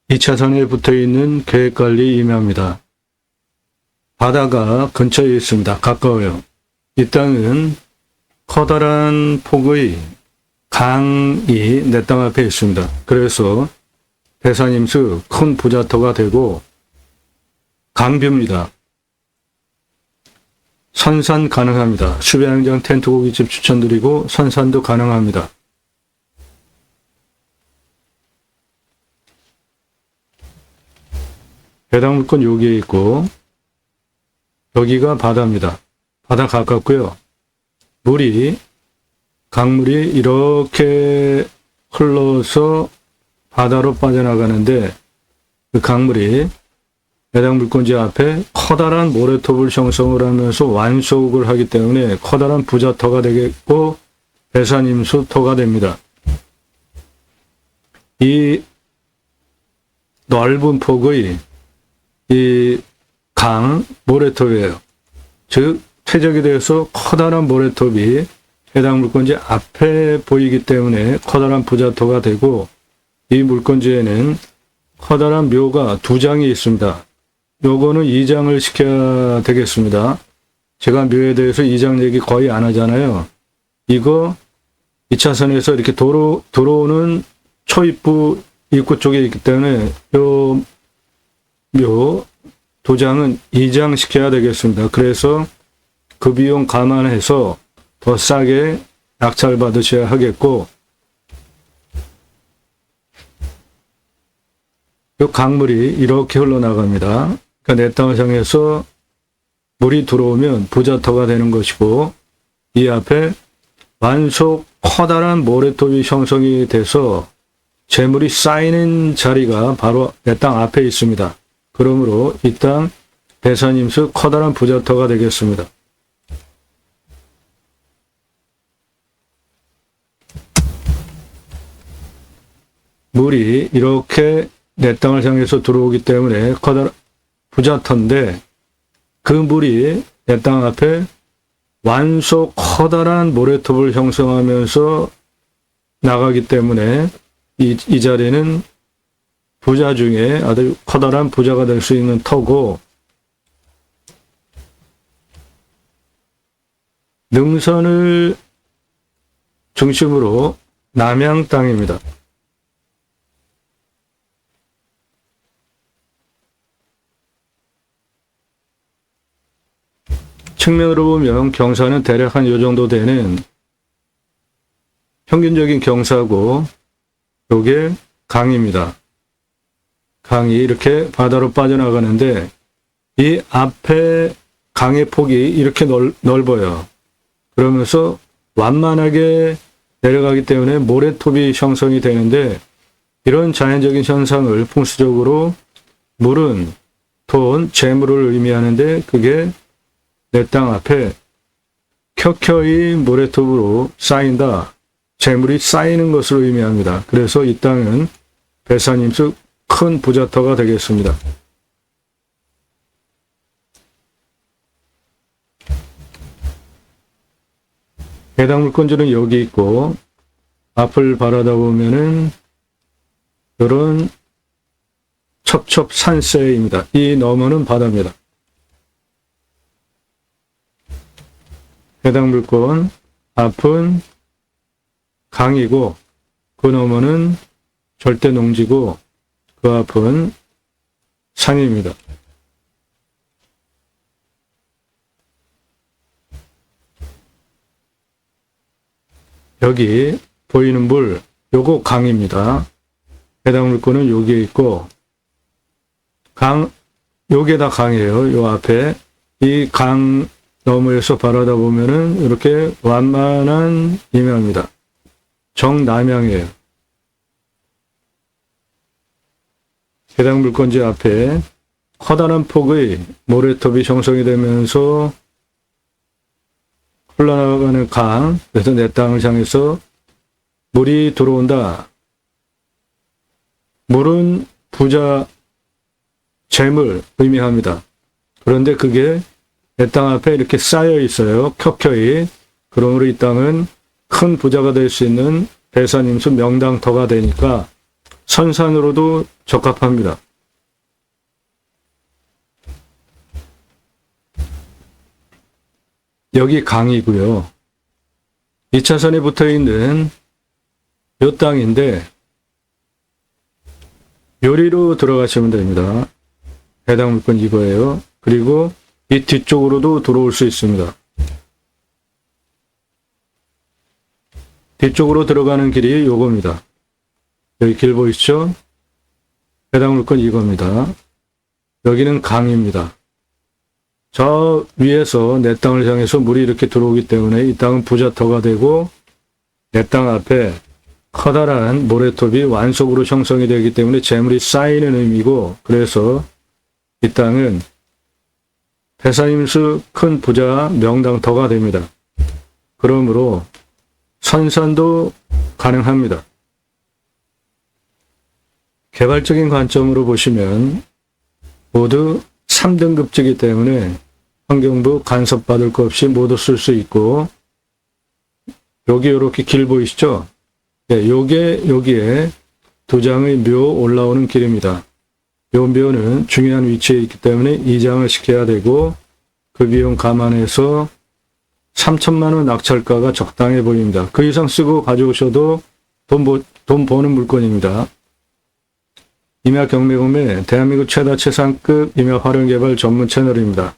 2차선에 붙어있는 계획관리 임야입니다. 바다가 근처에 있습니다. 가까워요. 이 땅은 커다란 폭의 강이 내 땅 앞에 있습니다. 그래서 배산임수 큰 부자터가 되고 강뷰입니다. 선산 가능합니다. 수변양장 텐트 고깃집 추천드리고 선산도 가능합니다. 해당 물건 여기에 있고 여기가 바다입니다. 바다 가깝고요. 강물이 이렇게 흘러서 바다로 빠져나가는데 그 강물이 해당 물건지 앞에 커다란 모래톱을 형성을 하면서 완속을 하기 때문에 커다란 부자터가 되겠고 배산임수터가 됩니다. 이 넓은 폭의 이 강 모래톱이에요. 즉 퇴적이 되어서 커다란 모래톱이 해당 물건지 앞에 보이기 때문에 커다란 부자터가 되고 이 물건지에는 커다란 묘가 2장이 있습니다. 요거는 2장을 시켜야 되겠습니다. 제가 묘에 대해서 2장 얘기 거의 안 하잖아요. 이거 2차선에서 이렇게 들어오는 초입부 입구 쪽에 있기 때문에 요 묘 2장은 2장 시켜야 되겠습니다. 그래서 그 비용 감안해서 더 싸게 낙찰 받으셔야 하겠고 이 강물이 이렇게 흘러나갑니다. 그러니까 내 땅을 향해서 물이 들어오면 부자터가 되는 것이고 이 앞에 완속 커다란 모래톱이 형성이 돼서 재물이 쌓이는 자리가 바로 내 땅 앞에 있습니다. 그러므로 이 땅 배산임수 커다란 부자터가 되겠습니다. 물이 이렇게 내 땅을 향해서 들어오기 때문에 커다란 부자터인데 그 물이 내 땅 앞에 완속 커다란 모래톱을 형성하면서 나가기 때문에 이 자리는 부자 중에 아주 커다란 부자가 될 수 있는 터고 능선을 중심으로 남양 땅입니다. 측면으로 보면 경사는 대략 한 요 정도 되는 평균적인 경사고 요게 강입니다. 강이 이렇게 바다로 빠져나가는데 이 앞에 강의 폭이 이렇게 넓어요. 그러면서 완만하게 내려가기 때문에 모래톱이 형성이 되는데 이런 자연적인 현상을 풍수적으로 물은 돈, 재물을 의미하는데 그게 내 땅 앞에 켜켜이 모래톱으로 쌓인다. 재물이 쌓이는 것을 의미합니다. 그래서 이 땅은 배산임수 큰 부자터가 되겠습니다. 해당 물건지는 여기 있고 앞을 바라다 보면은 이런 첩첩산세입니다. 이 너머는 바다입니다. 해당 물건 앞은 강이고 그 너머는 절대 농지고 그 앞은 산입니다. 여기 보이는 물 요거 강입니다. 해당 물건은 여기에 있고 요게 다 강이에요. 요 앞에 이 강 너머에서 바라다 보면은 이렇게 완만한 임야입니다. 정남향이에요. 해당 물건지 앞에 커다란 폭의 모래톱이 형성이 되면서 흘러나가는 강, 그래서 내 땅을 향해서 물이 들어온다. 물은 부자, 재물 의미합니다. 그런데 그게 내 땅 앞에 이렇게 쌓여 있어요. 켜켜이. 그러므로 이 땅은 큰 부자가 될 수 있는 배산임수 명당터가 되니까 선산으로도 적합합니다. 여기 강이고요. 2차선에 붙어있는 요 땅인데 요리로 들어가시면 됩니다. 해당 물건 이거예요. 그리고 이 뒤쪽으로도 들어올 수 있습니다. 뒤쪽으로 들어가는 길이 요겁니다. 여기 길 보이시죠? 해당 물건 이겁니다. 여기는 강입니다. 저 위에서 내 땅을 향해서 물이 이렇게 들어오기 때문에 이 땅은 부자터가 되고 내 땅 앞에 커다란 모래톱이 완속으로 형성이 되기 때문에 재물이 쌓이는 의미고, 그래서 이 땅은 배사임수 큰 부자 명당터가 됩니다. 그러므로 선산도 가능합니다. 개발적인 관점으로 보시면 모두 3등급지기 때문에 환경부 간섭받을 것 없이 모두 쓸 수 있고, 여기 이렇게 길 보이시죠? 네, 여기에 두 장의 묘 올라오는 길입니다. 요 묘는 중요한 위치에 있기 때문에 이장을 시켜야 되고, 그 비용 감안해서 3천만 원 낙찰가가 적당해 보입니다. 그 이상 쓰고 가져오셔도 돈 버는 물건입니다. 임야 경매구매 대한민국 최다 최상급 임야 활용개발 전문 채널입니다.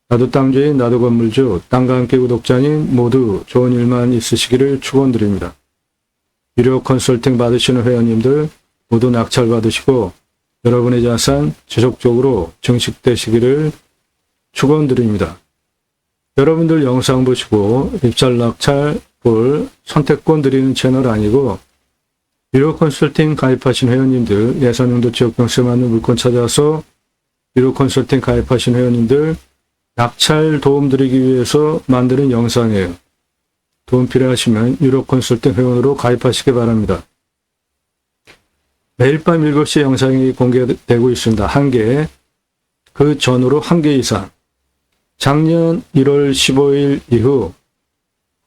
나도 땅주인 나도 건물주 땅과 함께 구독자님 모두 좋은 일만 있으시기를 축원드립니다. 유료 컨설팅 받으시는 회원님들 모두 낙찰 받으시고 여러분의 자산 지속적으로 증식되시기를 축원드립니다. 여러분들 영상 보시고 입찰 낙찰 볼 선택권 드리는 채널 아니고, 유료 컨설팅 가입하신 회원님들, 예산용도 지역경세 맞는 물건 찾아서 유료 컨설팅 가입하신 회원님들 낙찰 도움 드리기 위해서 만드는 영상이에요. 도움 필요하시면 유료 컨설팅 회원으로 가입하시기 바랍니다. 매일 밤 7시 영상이 공개되고 있습니다. 1개, 그 전후로 1개 이상. 작년 1월 15일 이후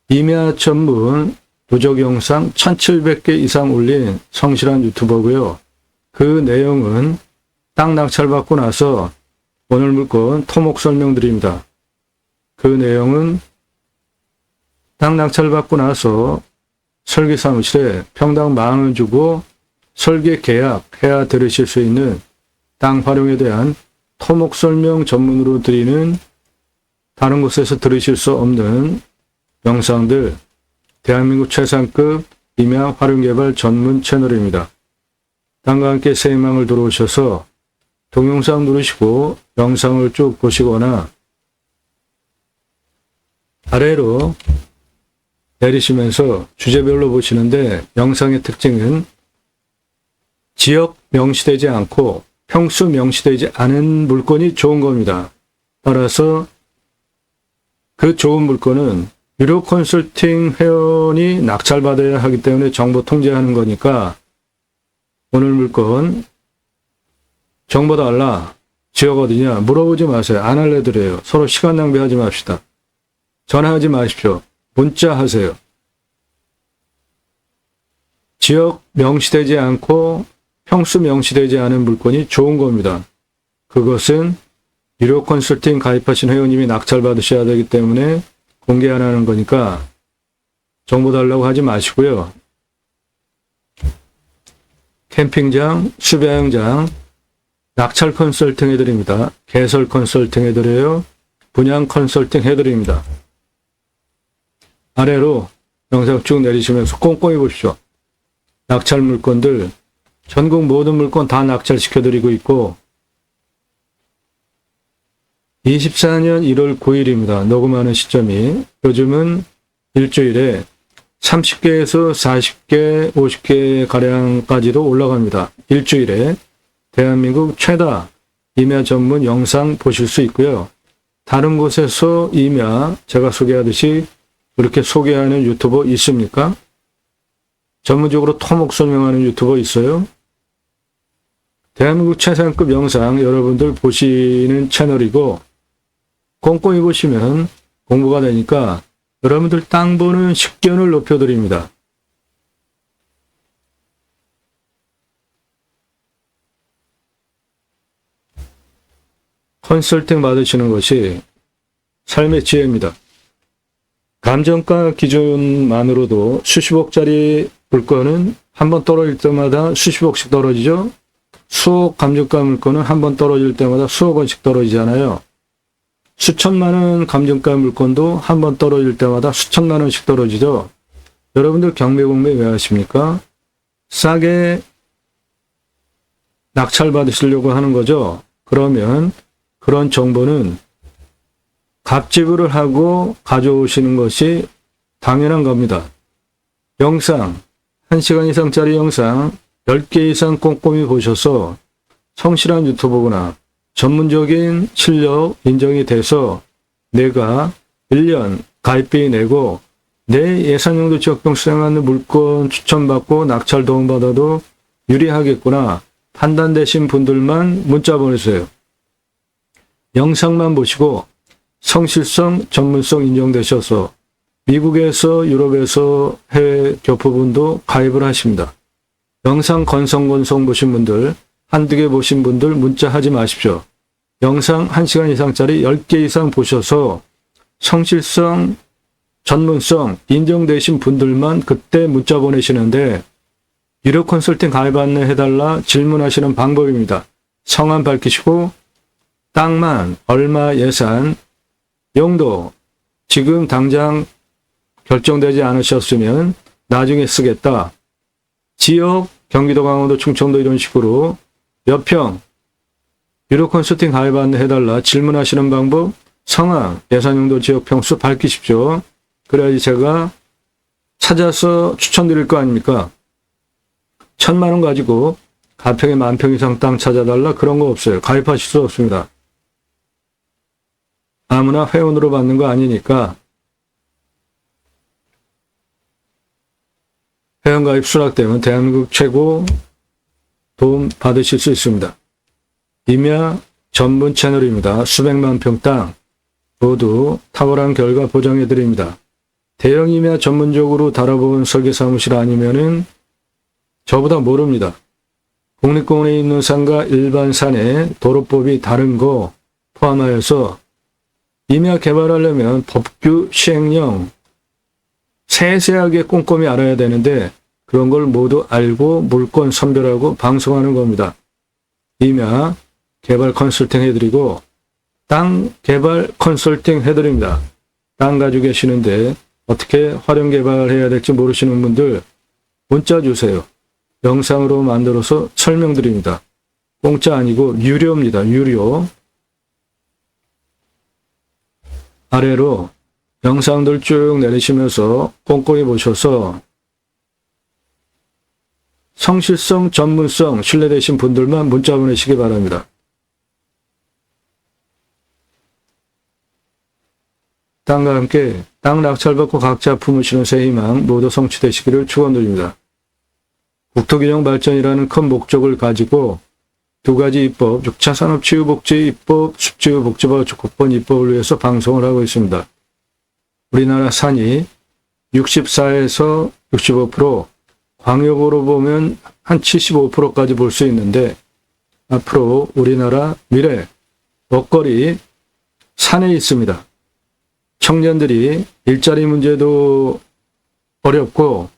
임야 전문 누적 영상 1700개 이상 올린 성실한 유튜버고요. 그 내용은 땅 낙찰받고 나서 오늘 물건 토목 설명드립니다. 그 내용은 땅 낙찰받고 나서 설계사무실에 평당 10,000원 주고 설계 계약해야 들으실 수 있는 땅 활용에 대한 토목 설명 전문으로 드리는, 다른 곳에서 들으실 수 없는 영상들, 대한민국 최상급 임야 활용개발 전문 채널입니다. 땅과 함께 새 희망을 들어오셔서 동영상 누르시고 영상을 쭉 보시거나 아래로 내리시면서 주제별로 보시는데, 영상의 특징은 지역 명시되지 않고 평수 명시되지 않은 물건이 좋은 겁니다. 따라서 그 좋은 물건은 유료 컨설팅 회원이 낙찰받아야 하기 때문에 정보 통제하는 거니까, 오늘 물건 정보 달라, 지역 어디냐 물어보지 마세요. 안 알려드려요. 서로 시간 낭비하지 맙시다. 전화하지 마십시오. 문자 하세요. 지역 명시되지 않고 평수 명시되지 않은 물건이 좋은 겁니다. 그것은 유료 컨설팅 가입하신 회원님이 낙찰 받으셔야 되기 때문에 공개 안 하는 거니까 정보 달라고 하지 마시고요. 캠핑장, 수배양장, 낙찰 컨설팅 해드립니다. 개설 컨설팅 해드려요. 분양 컨설팅 해드립니다. 아래로 영상 쭉 내리시면서 꼼꼼히 보십시오. 낙찰 물건들, 전국 모든 물건 다 낙찰시켜드리고 있고, 24년 1월 9일입니다. 녹음하는 시점이. 요즘은 일주일에 30개에서 40개, 50개 가량까지도 올라갑니다. 일주일에 대한민국 최다 임야 전문 영상 보실 수 있고요. 다른 곳에서 임야 제가 소개하듯이 그렇게 소개하는 유튜버 있습니까? 전문적으로 토목 설명하는 유튜버 있어요? 대한민국 최상급 영상 여러분들 보시는 채널이고, 꼼꼼히 보시면 공부가 되니까 여러분들 땅 보는 식견을 높여드립니다. 컨설팅 받으시는 것이 삶의 지혜입니다. 감정가 기준만으로도 수십억짜리 물건은 한 번 떨어질 때마다 수십억씩 떨어지죠. 수억 감정가 물건은 한 번 떨어질 때마다 수억 원씩 떨어지잖아요. 수천만 원 감정가 물건도 한 번 떨어질 때마다 수천만 원씩 떨어지죠. 여러분들 경매공매 왜 하십니까? 싸게 낙찰 받으시려고 하는 거죠. 그러면 그런 정보는 갑지불을 하고 가져오시는 것이 당연한 겁니다. 영상, 1시간 이상짜리 영상 10개 이상 꼼꼼히 보셔서 성실한 유튜버구나, 전문적인 실력 인정이 돼서 내가 1년 가입비 내고 내 예산용도 지역병 수행하는 물건 추천받고 낙찰 도움받아도 유리하겠구나 판단되신 분들만 문자 보내세요. 영상만 보시고 성실성, 전문성 인정되셔서 미국에서 유럽에서 해외 교포분도 가입을 하십니다. 영상 건성건성 보신 분들, 한두 개 보신 분들 문자 하지 마십시오. 영상 1시간 이상짜리 10개 이상 보셔서 성실성, 전문성 인정되신 분들만 그때 문자 보내시는데 유료 컨설팅 가입 안내해달라 질문하시는 방법입니다. 성함 밝히시고 땅만 얼마 예산, 용도 지금 당장 결정되지 않으셨으면 나중에 쓰겠다. 지역 경기도, 강원도, 충청도 이런 식으로 몇 평 유료 컨설팅 가입 안내해달라 질문하시는 방법, 성함, 예산용도, 지역 평수 밝히십시오. 그래야지 제가 찾아서 추천드릴 거 아닙니까? 1,000만 원 가지고 가평에 10,000평 이상 땅 찾아달라 그런 거 없어요. 가입하실 수 없습니다. 아무나 회원으로 받는 거 아니니까 회원가입 수락되면 대한민국 최고 도움 받으실 수 있습니다. 임야 전문 채널입니다. 수백만 평 땅 모두 탁월한 결과 보장해 드립니다. 대형 임야 전문적으로 다뤄본 설계사무실 아니면은 저보다 모릅니다. 국립공원에 있는 산과 일반 산의 도로법이 다른 거 포함하여서 임야 개발하려면 법규 시행령 세세하게 꼼꼼히 알아야 되는데 그런 걸 모두 알고 물건 선별하고 방송하는 겁니다. 임야 개발 컨설팅 해드리고 땅 개발 컨설팅 해드립니다. 땅 가지고 계시는데 어떻게 활용 개발해야 될지 모르시는 분들 문자 주세요. 영상으로 만들어서 설명드립니다. 공짜 아니고 유료입니다. 유료. 아래로 영상들 쭉 내리시면서 꼼꼼히 보셔서 성실성, 전문성, 신뢰되신 분들만 문자 보내시기 바랍니다. 땅과 함께 땅 낙찰받고 각자 품으시는 새 희망 모두 성취되시기를 축원드립니다. 국토균형 발전이라는 큰 목적을 가지고 두 가지 입법, 6차 산업치유복지 입법, 숲치유복지와 주거권 입법을 위해서 방송을 하고 있습니다. 우리나라 산이 64에서 65%, 광역으로 보면 한 75%까지 볼 수 있는데 앞으로 우리나라 미래, 먹거리 산에 있습니다. 청년들이 일자리 문제도 어렵고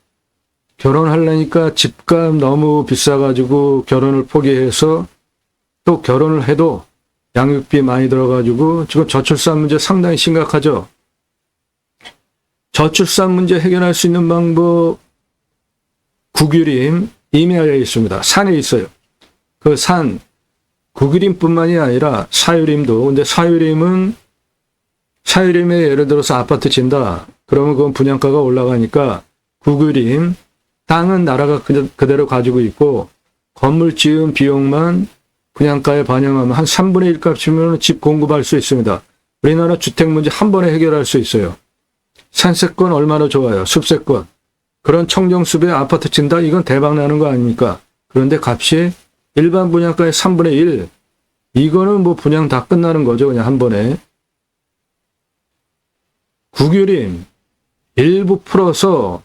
결혼하려니까 집값 너무 비싸가지고 결혼을 포기해서 또 결혼을 해도 양육비 많이 들어가지고 지금 저출산 문제 상당히 심각하죠. 저출산 문제 해결할 수 있는 방법 국유림 임야에 있습니다. 산에 있어요. 그 산 국유림뿐만이 아니라 사유림도. 근데 사유림에 예를 들어서 아파트 짓는다. 그러면 그건 분양가가 올라가니까 국유림 땅은 나라가 그대로 가지고 있고 건물 지은 비용만 분양가에 반영하면 한 3분의 1 값이면 집 공급할 수 있습니다. 우리나라 주택 문제 한 번에 해결할 수 있어요. 산세권 얼마나 좋아요. 숲세권. 그런 청정숲에 아파트 짓는다? 이건 대박 나는 거 아닙니까? 그런데 값이 일반 분양가의 3분의 1. 이거는 뭐 분양 다 끝나는 거죠. 그냥 한 번에. 국유림 일부 풀어서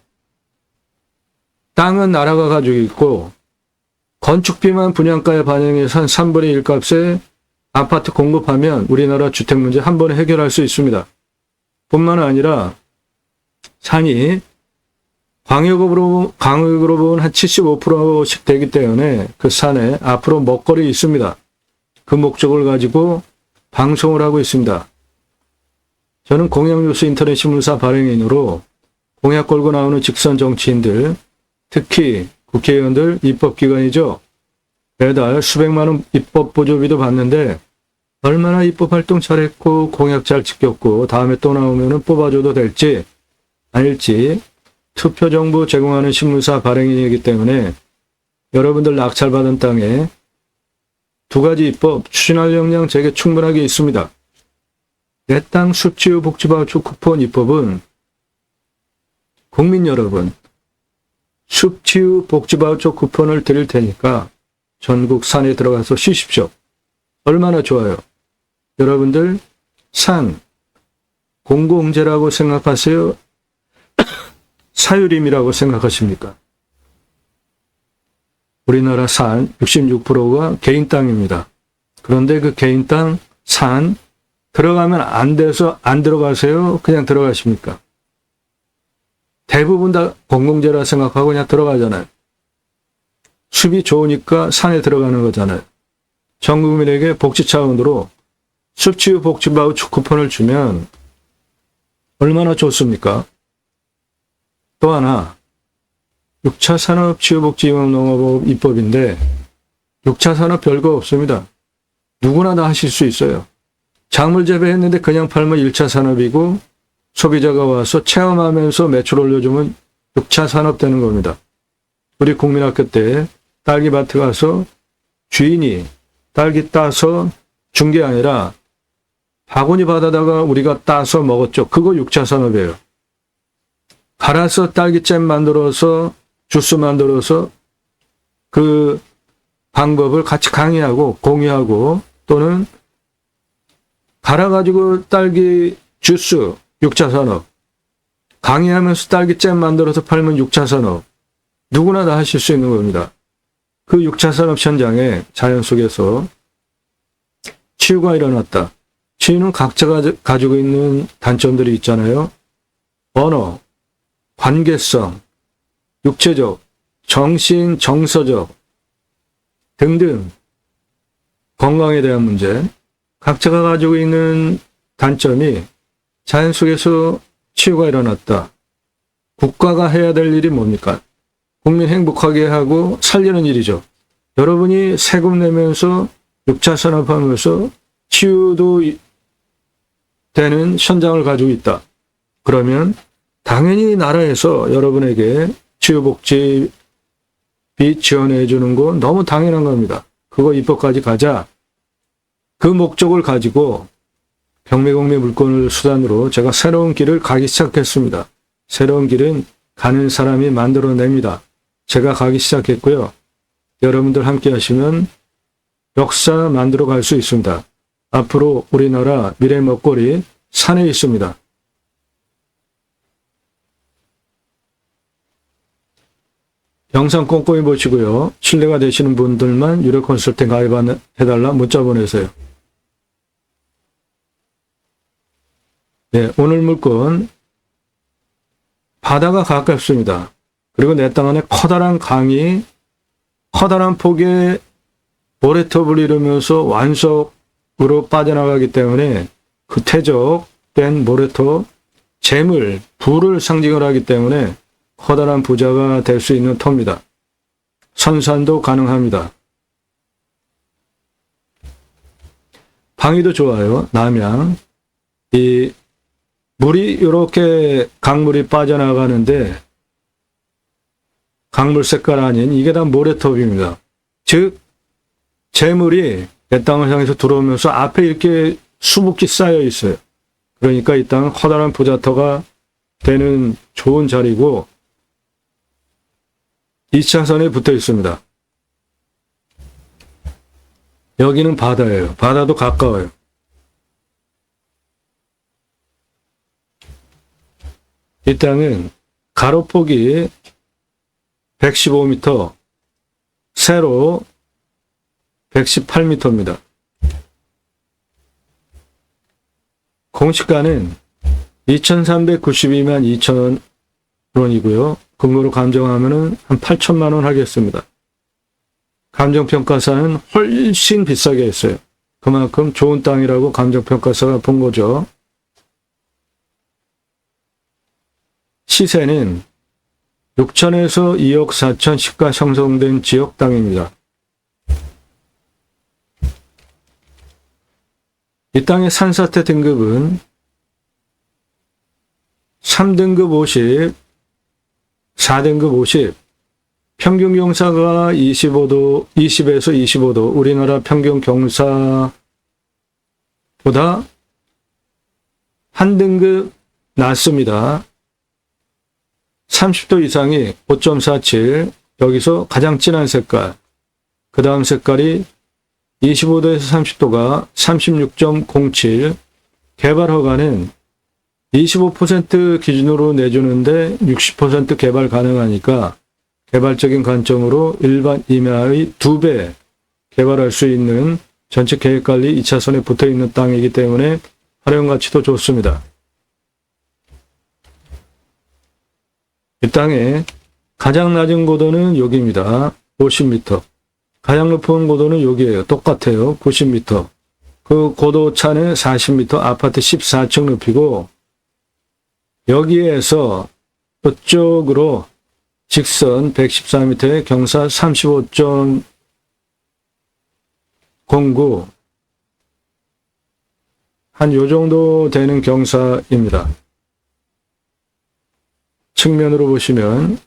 땅은 나라가 가지고 있고 건축비만 분양가에 반영해서 한 3분의 1 값에 아파트 공급하면 우리나라 주택 문제 한 번에 해결할 수 있습니다. 뿐만 아니라 산이 광역으로 보면 한 75%씩 되기 때문에 그 산에 앞으로 먹거리 있습니다. 그 목적을 가지고 방송을 하고 있습니다. 저는 공약뉴스 인터넷 신문사 발행인으로 공약 걸고 나오는 직선 정치인들, 특히 국회의원들, 입법기관이죠. 매달 수백만 원 입법 보조비도 받는데 얼마나 입법 활동 잘했고 공약 잘 지켰고 다음에 또 나오면 뽑아줘도 될지 아닐지 투표 정보 제공하는 신문사 발행인이기 때문에 여러분들 낙찰받은 땅에 두 가지 입법 추진할 역량 제게 충분하게 있습니다. 내 땅 숲지우 복지바우처 쿠폰 입법은 국민 여러분 숲지우 복지바우처 쿠폰을 드릴 테니까 전국 산에 들어가서 쉬십시오. 얼마나 좋아요. 여러분들 산 공공재라고 생각하세요? 사유림이라고 생각하십니까? 우리나라 산 66%가 개인 땅입니다. 그런데 그 개인 땅, 산 들어가면 안 돼서 안 들어가세요? 그냥 들어가십니까? 대부분 다 공공재라 생각하고 그냥 들어가잖아요. 숲이 좋으니까 산에 들어가는 거잖아요. 전 국민에게 복지 차원으로 숲지우 복지바우처 쿠폰을 주면 얼마나 좋습니까? 또 하나 6차 산업 지우복지임업농업법 입법인데 6차 산업 별거 없습니다. 누구나 다 하실 수 있어요. 작물 재배했는데 그냥 팔면 1차 산업이고 소비자가 와서 체험하면서 매출 올려주면 6차 산업 되는 겁니다. 우리 국민학교 때 딸기밭에 가서 주인이 딸기 따서 준 게 아니라 바구니 받아다가 우리가 따서 먹었죠. 그거 6차 산업이에요. 갈아서 딸기잼 만들어서 주스 만들어서 그 방법을 같이 강의하고 공유하고 또는 갈아가지고 딸기 주스 6차 산업 강의하면서 딸기잼 만들어서 팔면 6차 산업 누구나 다 하실 수 있는 겁니다. 그 6차 산업 현장에 자연 속에서 치유가 일어났다. 치유는 각자가 가지고 있는 단점들이 있잖아요. 언어, 관계성, 육체적, 정신, 정서적 등등 건강에 대한 문제 각자가 가지고 있는 단점이 자연 속에서 치유가 일어났다. 국가가 해야 될 일이 뭡니까? 국민 행복하게 하고 살리는 일이죠. 여러분이 세금 내면서 6차 산업하면서 치유도 되는 현장을 가지고 있다. 그러면 당연히 나라에서 여러분에게 치유복지비 지원해 주는 건 너무 당연한 겁니다. 그거 입법까지 가자. 그 목적을 가지고 경매공매 물건을 수단으로 제가 새로운 길을 가기 시작했습니다. 새로운 길은 가는 사람이 만들어냅니다. 제가 가기 시작했고요. 여러분들 함께 하시면 역사 만들어 갈 수 있습니다. 앞으로 우리나라 미래 먹거리 산에 있습니다. 영상 꼼꼼히 보시고요. 신뢰가 되시는 분들만 유료 컨설팅 가입해달라 문자 보내세요. 네, 오늘 물건 바다가 가깝습니다. 그리고 내 땅 안에 커다란 강이 커다란 폭의 모래톱을 이루면서 완석으로 빠져나가기 때문에 그 퇴적된 모래톱, 재물, 부를 상징을 하기 때문에 커다란 부자가 될 수 있는 터입니다. 선산도 가능합니다. 방위도 좋아요. 남양. 이 물이 이렇게 강물이 빠져나가는데 강물 색깔 아닌 이게 다 모래톱입니다. 즉 재물이 내 땅을 향해서 들어오면서 앞에 이렇게 수북히 쌓여 있어요. 그러니까 이 땅은 커다란 부자터가 되는 좋은 자리고 2차선에 붙어 있습니다. 여기는 바다예요. 바다도 가까워요. 이 땅은 가로폭이 115m, 세로 118m입니다. 공시가는 2,392만 2천 원이고요. 금고로 감정하면은 한 8천만 원 하겠습니다. 감정평가사는 훨씬 비싸게 했어요. 그만큼 좋은 땅이라고 감정평가사가 본 거죠. 시세는 6천에서 2억 4천 시가 형성된 지역 땅입니다. 이 땅의 산사태 등급은 3등급 50, 4등급 50, 평균 경사가 25도, 20에서 25도, 우리나라 평균 경사보다 한 등급 낮습니다. 30도 이상이 5.47, 여기서 가장 진한 색깔, 그 다음 색깔이 25도에서 30도가 36.07, 개발 허가는 25% 기준으로 내주는데 60% 개발 가능하니까 개발적인 관점으로 일반 임야의 2배 개발할 수 있는 전체 계획관리 2차선에 붙어있는 땅이기 때문에 활용 가치도 좋습니다. 이 땅의 가장 낮은 고도는 여기입니다. 50m. 가장 높은 고도는 여기에요. 똑같아요. 90m. 그 고도 차는 40m, 아파트 14층 높이고 여기에서 이쪽으로 직선 114m에 경사 35.09 한 요 정도 되는 경사입니다. 측면으로 보시면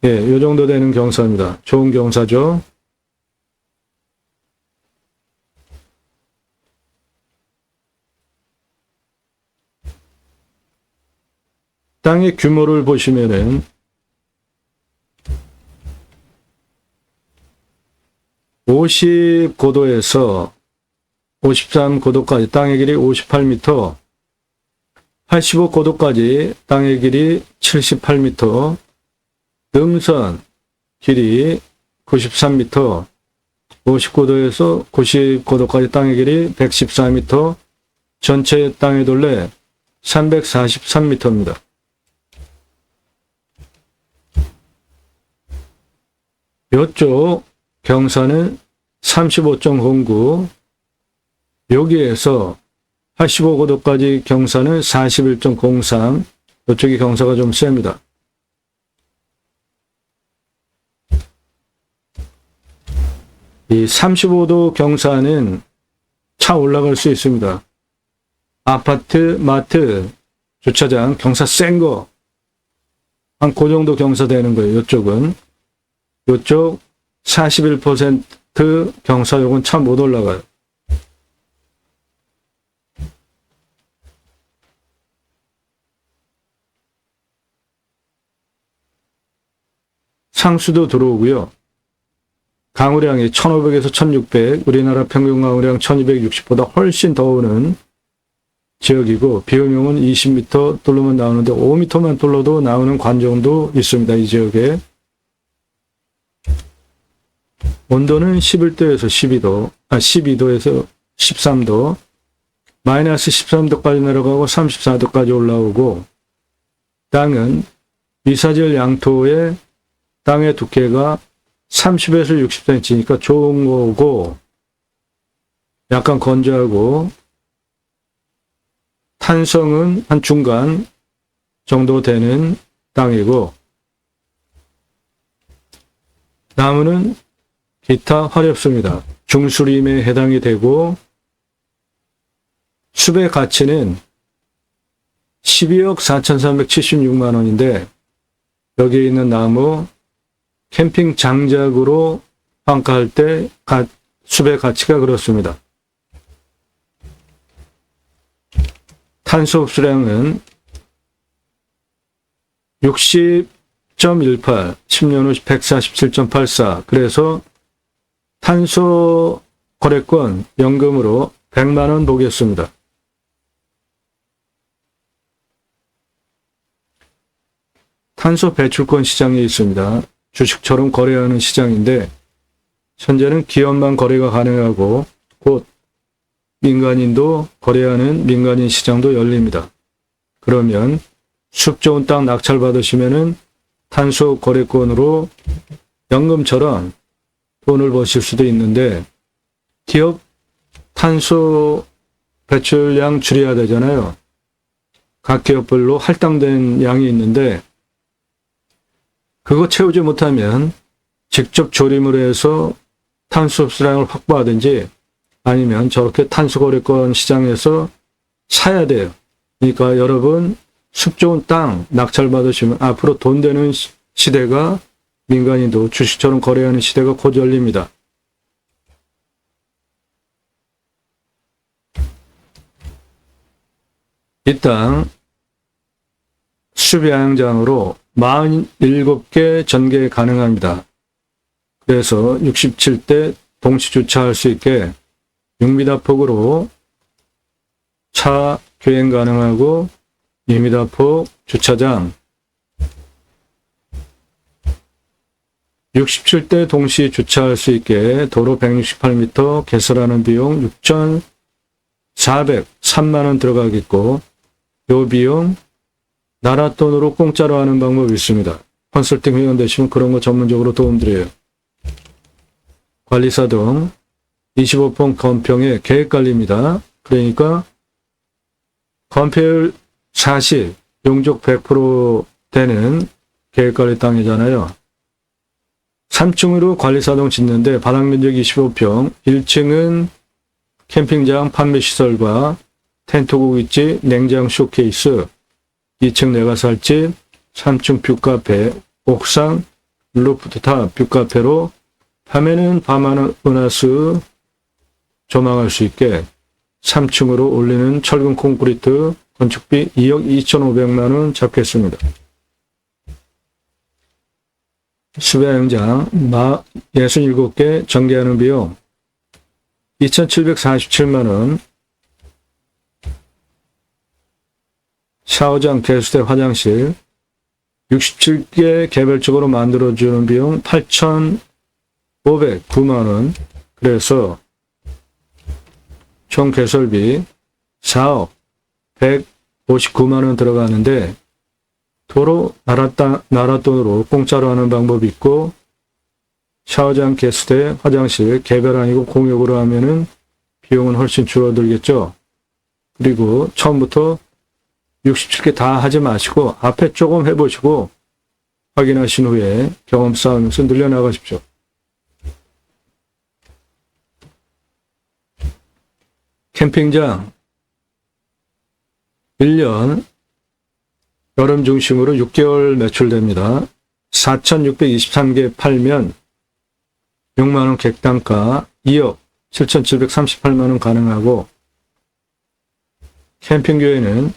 요 정도 되는 경사입니다. 좋은 경사죠. 땅의 규모를 보시면은 50고도에서 53고도까지 땅의 길이 58m, 85고도까지 땅의 길이 78m, 능선 길이 93m, 59도에서 90고도까지 땅의 길이 114m, 전체 땅의 둘레 343m입니다. 이쪽 경사는 35.09, 여기에서 85고도까지 경사는 41.03, 이쪽이 경사가 좀 셉니다. 이 35도 경사는 차 올라갈 수 있습니다. 아파트, 마트, 주차장 경사 센 거, 한 그 정도 경사 되는 거예요. 이쪽은. 이쪽 41% 경사 요건 차 못 올라가요. 상수도 들어오고요. 강우량이 1500에서 1600, 우리나라 평균 강우량 1260보다 훨씬 더 오는 지역이고, 비용용은 20m 뚫으면 나오는데 5m만 뚫러도 나오는 관정도 있습니다. 이 지역에. 온도는 11도에서 12도에서 13도, 마이너스 13도까지 내려가고 34도까지 올라오고, 땅은 미사질 양토의 땅의 두께가 30에서 60cm니까 좋은 거고, 약간 건조하고, 탄성은 한 중간 정도 되는 땅이고, 나무는 기타 화렵습니다. 중수림에 해당이 되고, 숲의 가치는 12억 4,376만 원인데, 여기에 있는 나무, 캠핑 장작으로 평가할 때 숲의 가치가 그렇습니다. 탄소 흡수량은 60.18, 10년 후 147.84, 그래서 탄소 거래권 연금으로 100만 원 보겠습니다. 탄소 배출권 시장에 있습니다. 주식처럼 거래하는 시장인데, 현재는 기업만 거래가 가능하고 곧 민간인도 거래하는 민간인 시장도 열립니다. 그러면 숲 좋은 땅 낙찰받으시면은 탄소 거래권으로 연금처럼 돈을 버실 수도 있는데, 기업 탄소 배출량 줄여야 되잖아요. 각 기업별로 할당된 양이 있는데 그거 채우지 못하면 직접 조림을 해서 탄소 흡수량을 확보하든지 아니면 저렇게 탄소 거래권 시장에서 사야 돼요. 그러니까 여러분 숲 좋은 땅 낙찰 받으시면 앞으로 돈 되는 시대가, 민간인도 주식처럼 거래하는 시대가 곧 열립니다. 이 땅 숲야영장으로 47개 전개 가능합니다. 그래서 67대 동시 주차할 수 있게 6m 폭으로 차 교행 가능하고 2m 폭 주차장, 67대 동시 주차할 수 있게 도로 168m 개설하는 비용 6,403만 원 들어가겠고, 요 비용 나라 돈으로 공짜로 하는 방법이 있습니다. 컨설팅 회원 되시면 그런 거 전문적으로 도움드려요. 관리사동 25평 건평의 계획관리입니다. 그러니까 건폐율 40, 용적 100% 되는 계획관리 땅이잖아요. 3층으로 관리사동 짓는데 바닥면적 25평, 1층은 캠핑장 판매시설과 텐트 고깃집, 냉장 쇼케이스, 2층 내가 살 집, 3층 뷰카페, 옥상, 루프탑 뷰카페로 밤에는 밤하늘 은하수 조망할 수 있게 3층으로 올리는 철근 콘크리트 건축비 2억 2,500만 원 잡겠습니다. 숲야영장 67개 전개하는 비용 2,747만 원, 샤워장, 개수대, 화장실 67개 개별적으로 만들어주는 비용 8,509만 원, 그래서 총 개설비 4억 159만 원 들어가는데, 도로 나라 돈으로 공짜로 하는 방법이 있고, 샤워장, 개수대, 화장실 개별 아니고 공용으로 하면은 비용은 훨씬 줄어들겠죠. 그리고 처음부터 67개 다 하지 마시고 앞에 조금 해보시고 확인하신 후에 경험 쌓으면서 늘려나가십시오. 캠핑장 1년 여름 중심으로 6개월 매출됩니다. 4,623개 팔면 6만원 객단가 2억 7,738만원 가능하고, 캠핑교회는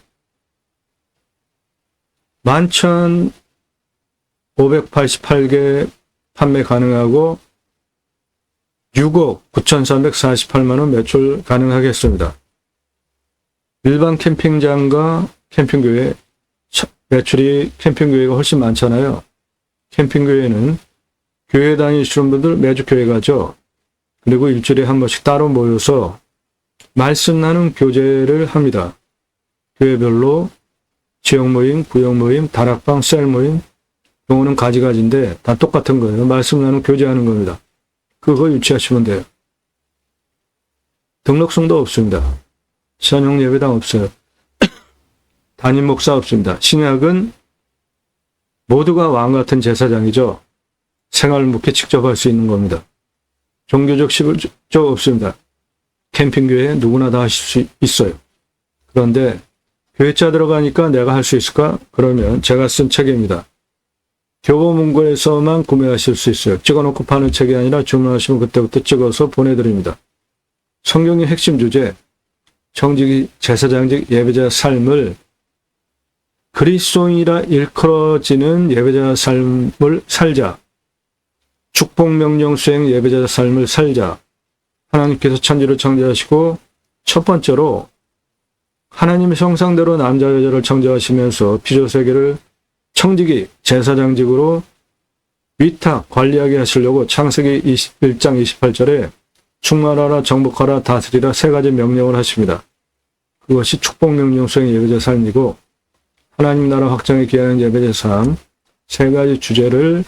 11,588개 판매 가능하고 6억 9,348만원 매출 가능하겠습니다. 일반 캠핑장과 캠핑교회 매출이 캠핑교회가 훨씬 많잖아요. 캠핑교회는 교회 다니시는 분들 매주 교회 가죠. 그리고 일주일에 한 번씩 따로 모여서 말씀 나눈 교제를 합니다. 교회별로 지역 모임, 구역 모임, 다락방, 셀 모임, 용어는 가지가지인데 다 똑같은 거예요. 말씀 나눈 교제하는 겁니다. 그거 유치하시면 돼요. 등록성도 없습니다. 전용 예배당 없어요. 담임 목사 없습니다. 신약은 모두가 왕 같은 제사장이죠. 생활 묵회 직접 할 수 있는 겁니다. 종교적 시불적 없습니다. 캠핑교회 누구나 다 하실 수 있어요. 그런데 교회자 들어가니까 내가 할 수 있을까? 그러면 제가 쓴 책입니다. 교보문고에서만 구매하실 수 있어요. 찍어놓고 파는 책이 아니라 주문하시면 그때부터 찍어서 보내드립니다. 성경의 핵심 주제, 정직이 제사장직 예배자 삶을 그리스도인이라 일컬어지는 예배자 삶을 살자. 축복명령 수행 예배자 삶을 살자. 하나님께서 천지를 창조하시고 첫 번째로 하나님의 형상대로 남자 여자를 창조하시면서 피조세계를 청지기 제사장직으로 위탁 관리하게 하시려고 창세기 21장 28절에 충만하라, 정복하라, 다스리라 세 가지 명령을 하십니다. 그것이 축복명령 수행 예배제 삶이고 하나님 나라 확장에 기하는 예배제 삶 세 가지 주제를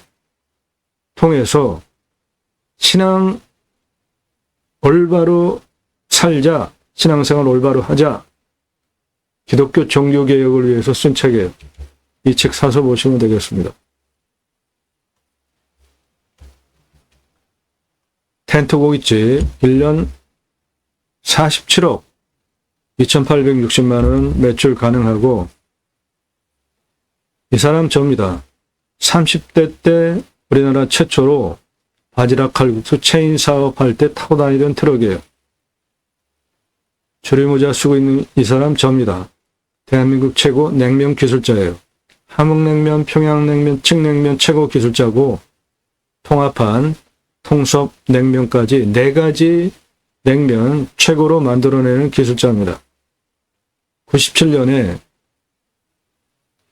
통해서 신앙 올바로 살자, 신앙생활 올바로 하자, 기독교 종교개혁을 위해서 쓴 책이에요. 이 책 사서 보시면 되겠습니다. 텐트 고깃집 1년 47억 2860만 원 매출 가능하고, 이 사람 접니다. 30대 때 우리나라 최초로 바지락 칼국수 체인 사업할 때 타고 다니던 트럭이에요. 주리모자 쓰고 있는 이 사람 접니다. 대한민국 최고 냉면 기술자예요. 함흥냉면, 평양냉면, 칡냉면 최고 기술자고, 통합한 통섭 냉면까지 네 가지 냉면 최고로 만들어내는 기술자입니다. 97년에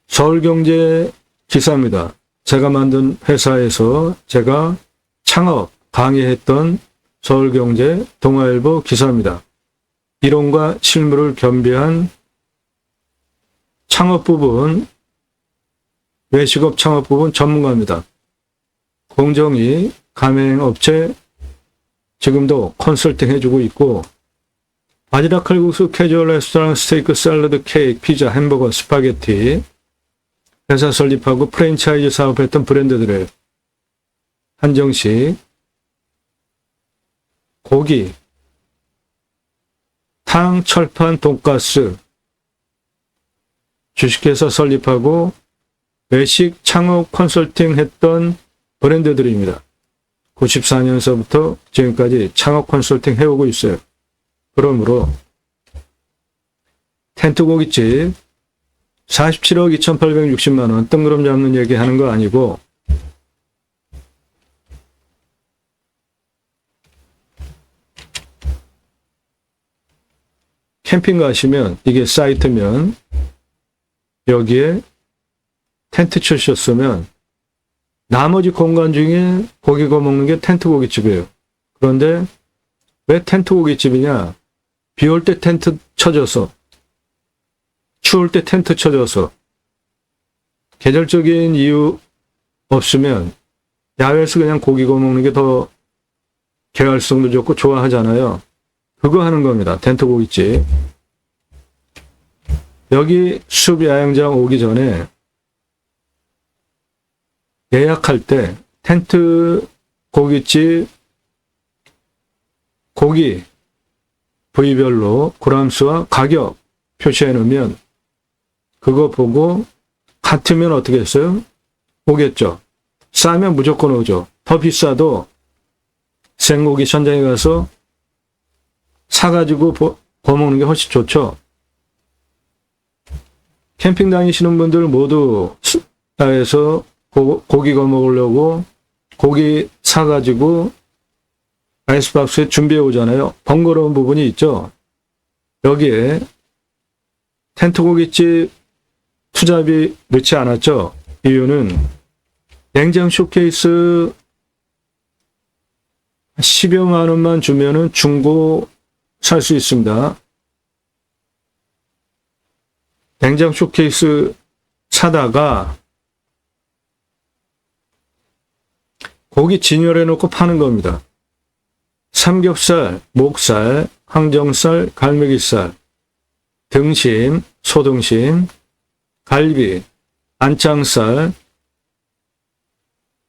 서울경제 기사입니다. 제가 만든 회사에서 제가 창업 강의했던 서울경제 동아일보 기사입니다. 이론과 실무를 겸비한 창업 부분, 외식업 창업 부분 전문가입니다. 공정위 가맹업체 지금도 컨설팅 해주고 있고, 바지락 칼국수, 캐주얼 레스토랑, 스테이크, 샐러드, 케이크, 피자, 햄버거, 스파게티 회사 설립하고 프랜차이즈 사업했던 브랜드들을 한정식, 고기, 탕, 철판, 돈가스 주식회사 설립하고 외식 창업 컨설팅 했던 브랜드들입니다. 94년서부터 지금까지 창업 컨설팅 해오고 있어요. 그러므로 텐트 고깃집 47억 2860만 원 뜬구름 잡는 얘기 하는 거 아니고, 캠핑 가시면 이게 사이트면 여기에 텐트 치셨으면 나머지 공간 중에 고기 구워 먹는 게 텐트 고깃집이에요. 그런데 왜 텐트 고깃집이냐? 비 올 때 텐트 쳐져서, 추울 때 텐트 쳐져서, 계절적인 이유 없으면 야외에서 그냥 고기 구워 먹는 게 더 개활성도 좋고 좋아하잖아요. 그거 하는 겁니다. 텐트 고깃집. 여기 숲 야영장 오기 전에 예약할 때 텐트 고깃집 고기 부위별로 그람수와 가격 표시해 놓으면 그거 보고 같으면 어떻게 했어요? 오겠죠. 싸면 무조건 오죠. 더 비싸도 생고기 현장에 가서 사가지고 구워 먹는 게 훨씬 좋죠. 캠핑 다니시는 분들 모두 숲에서 고기 구워 먹으려고 고기 사가지고 아이스박스에 준비해 오잖아요. 번거로운 부분이 있죠. 여기에 텐트 고깃집 투자비 넣지 않았죠. 이유는 냉장 쇼케이스 10여만 원만 주면은 중고 살 수 있습니다. 냉장 쇼케이스 사다가 고기 진열해 놓고 파는 겁니다. 삼겹살, 목살, 항정살, 갈매기살, 등심, 소등심, 갈비, 안창살.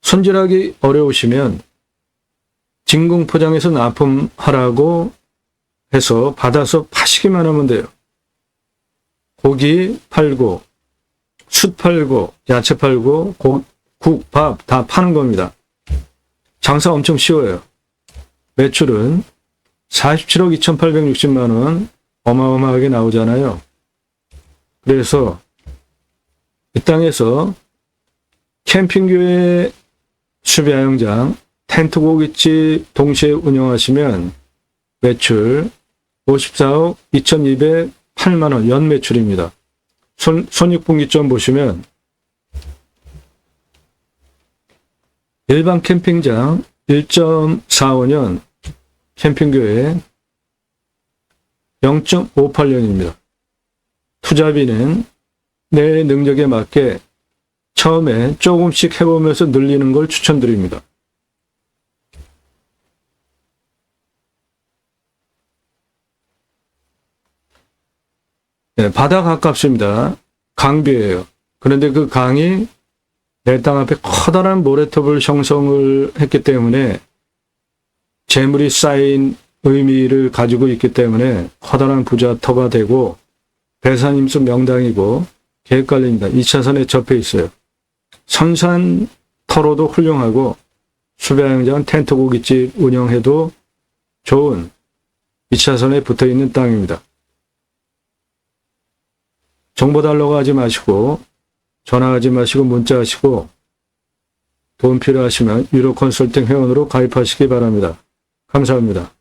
손질하기 어려우시면 진공 포장해서 납품하라고 해서 받아서 파시기만 하면 돼요. 고기 팔고, 숯 팔고, 야채 팔고, 국, 밥 다 파는 겁니다. 장사 엄청 쉬워요. 매출은 47억 2860만 원 어마어마하게 나오잖아요. 그래서 이 땅에서 캠핑교회 숲야영장, 텐트 고깃집 동시에 운영하시면 매출 54억 2208만 원 연매출입니다. 손익분기점 보시면 일반 캠핑장 1.45년 캠핑교회 0.58년입니다. 투자비는 내 능력에 맞게 처음에 조금씩 해보면서 늘리는 걸 추천드립니다. 네, 바다 가깝습니다. 강뷰예요. 그런데 그 강이 내 땅 앞에 커다란 모래톱을 형성을 했기 때문에 재물이 쌓인 의미를 가지고 있기 때문에 커다란 부자터가 되고 배산임수 명당이고 계획관리입니다. 2차선에 접해 있어요. 선산터로도 훌륭하고 수배양장 텐트 고깃집 운영해도 좋은 2차선에 붙어있는 땅입니다. 정보 달라고 하지 마시고 전화하지 마시고 문자하시고 도움 필요하시면 유로 컨설팅 회원으로 가입하시기 바랍니다. 감사합니다.